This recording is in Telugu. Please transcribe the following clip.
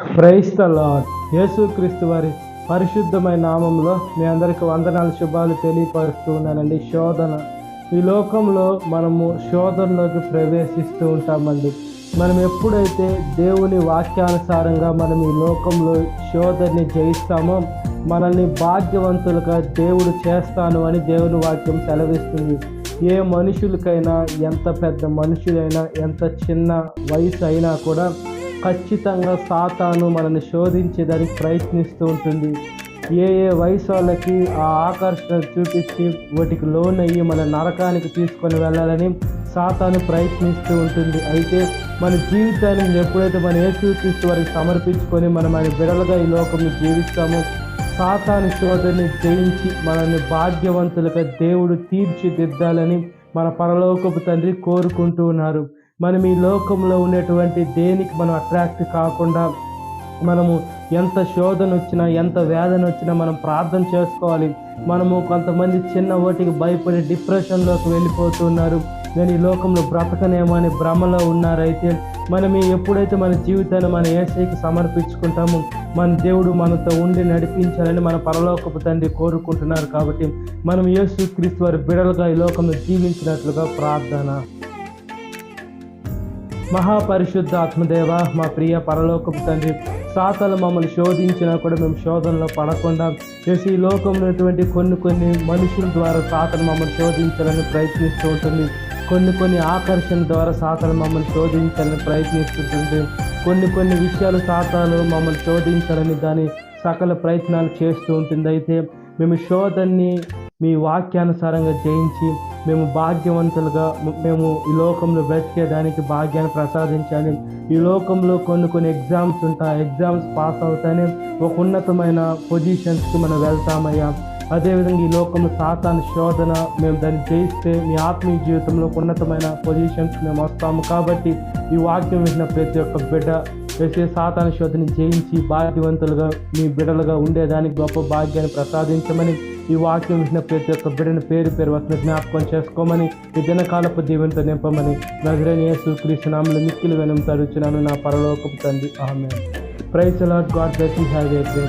Praise the lord. యేసుక్రీస్తు వారి పరిశుద్ధమైన నామంలో మీ అందరికి వందనాలు శుభాలు తెలియపరుస్తూ ఉన్నానండి. శోధన, ఈ లోకంలో మనము శోధనలోకి ప్రవేశిస్తూ ఉంటామండి. మనం ఎప్పుడైతే దేవుని వాక్యానుసారంగా మనం ఈ లోకంలో శోధనని జయిస్తామో మనల్ని భాగ్యవంతులుగా దేవుడు చేస్తాను అని దేవుని వాక్యం సెలవిస్తుంది. ఏ మనుషులకైనా, ఎంత పెద్ద మనుషులైనా, ఎంత చిన్న వయసు అయినా కూడా ఖచ్చితంగా సాతాను మనల్ని శోధించేదానికి ప్రయత్నిస్తూ ఉంటుంది. ఏ వయసు వాళ్ళకి ఆ ఆకర్షణ చూపించి వాటికి లోనయ్యి మన నరకానికి తీసుకొని వెళ్ళాలని సాతాను ప్రయత్నిస్తూ ఉంటుంది. అయితే మన జీవితాన్ని ఎప్పుడైతే మన యేసుక్రీస్తు వారికి సమర్పించుకొని మనం ఆయన బిడ్డలుగా ఈ లోకంలో జీవిస్తామో సాతాను శోధనని జయించి మనల్ని భాగ్యవంతులుగా దేవుడు తీర్చిదిద్దాలని మన పరలోకపు తండ్రి కోరుకుంటూ ఉన్నారు. మనం ఈ లోకంలో ఉన్నటువంటి దేనికి మనం అట్రాక్ట్ కాకుండా మనము ఎంత శోధన వచ్చినా, ఎంత వేదన వచ్చినా మనం ప్రార్థన చేసుకోవాలి. మనము కొంతమంది చిన్న ఓటికి భయపడి డిప్రెషన్లోకి వెళ్ళిపోతున్నారు. నేను ఈ లోకంలో బ్రతకనేమో అని భ్రమలో ఉన్నారైతే మనం ఎప్పుడైతే మన జీవితాన్ని మన యేసయ్యకి సమర్పించుకుంటామో మన దేవుడు మనతో ఉండి నడిపించాలని మన పరలోకపు తండ్రి కోరుకుంటున్నారు. కాబట్టి మనం యేసుక్రీస్తు వారి బిడ్డలుగా ఈ లోకంలో జీవించినట్లుగా ప్రార్థన. మహాపరిశుద్ధ ఆత్మదేవ, మా ప్రియ పరలోకపు తండ్రి, సాతాను మమ్మల్ని శోధించినా కూడా మేము శోధనలో పడకుండా ఈ లోకంలో కొన్ని మనుషుల ద్వారా సాతాను మమ్మల్ని శోధించాలని ప్రయత్నిస్తూ ఉంటుంది. కొన్ని ఆకర్షణ ద్వారా సాతాను మమ్మల్ని శోధించాలని ప్రయత్నిస్తుంటుంది. కొన్ని విషయాలు సాతాను మమ్మల్ని శోధించాలని దాని సకల ప్రయత్నాలు చేస్తూ ఉంటుంది. అయితే మేము శోధనని మీ వాక్యానుసారంగా జయించి మేము భాగ్యవంతులుగా మేము ఈ లోకంలో బ్రతికేదానికి భాగ్యాన్ని ప్రసాదించాలి. ఈ లోకంలో కొన్ని ఎగ్జామ్స్ ఉంటాయి. ఎగ్జామ్స్ పాస్ అవుతానే ఒక ఉన్నతమైన పొజిషన్స్కి మనం వెళ్తామయ్యా. అదేవిధంగా ఈ లోకంలో సాతాను శోధన మేము దాన్ని జయిస్తే మీ ఆత్మీయ జీవితంలో ఉన్నతమైన పొజిషన్స్కి మేము వస్తాము. కాబట్టి ఈ వాక్యం విన్న ప్రతి ఒక్క బిడ్డ వేసే సాతాను శోధన జయించి భాగ్యవంతులుగా మీ బిడ్డలుగా ఉండేదానికి గొప్ప భాగ్యాన్ని ప్రసాదించమని ఈ వాక్యం విన్న ప్రతి ఒక్క బిడ్డను పేరు వస్తున్న జ్ఞాపకం చేసుకోమని ఈ దినకాలపు దీవెనతో నింపమని నజరేయుడైన యేసుక్రీస్తు నామములో మిక్కిలి వినమ్రతతో అడుగుచున్నాను నా పరలోకపు తండ్రి. Amen. Praise the Lord. God bless you. Have a great day.